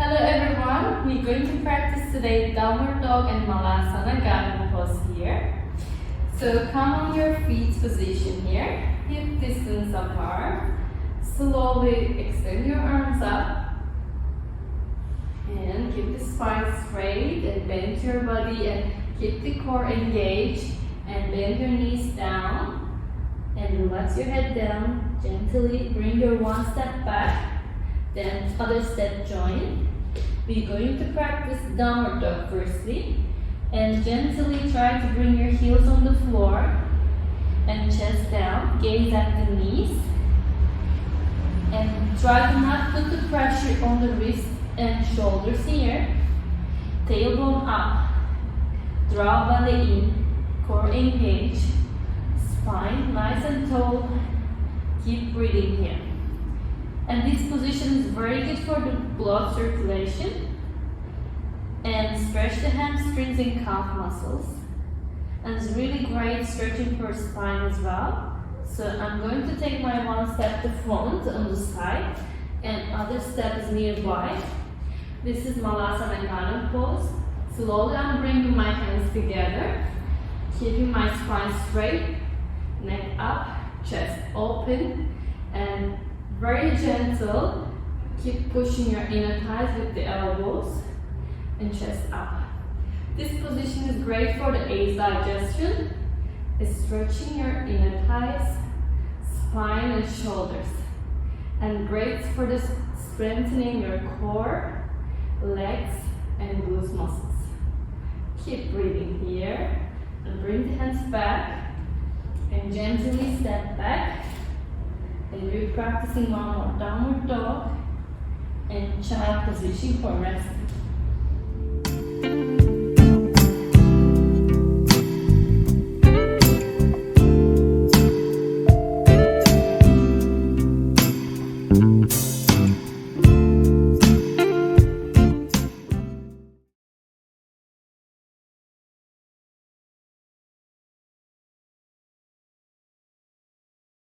Hello everyone, we're going to practice today downward dog and Malasana Garland pose here. So come on your feet position here, hip distance apart. Slowly extend your arms up and keep the spine straight and bend your body and keep the core engaged and bend your knees down and relax your head down. Gently bring your one step back, then other step join. We're going to practice downward dog firstly, and gently try to bring your heels on the floor and chest down, gaze at the knees, and try to not put the pressure on the wrists and shoulders here. Tailbone up, draw belly in, core engage, spine nice and tall. Keep breathing here. And this position is very good for the blood circulation. And stretch the hamstrings and calf muscles. And it's really great stretching for spine as well. So I'm going to take my one step to front on the side and other step is nearby. This is Malasana Garland pose. Slowly I'm bringing my hands together, keeping my spine straight, neck up, chest open, and very gentle. Keep pushing your inner thighs with the elbows and chest up. This position is great for the digestion. It's stretching your inner thighs, spine and shoulders. And great for the strengthening your core, legs and glute muscles. Keep breathing here and bring the hands back and gently step back. And we're practicing one more downward dog and child position for resting.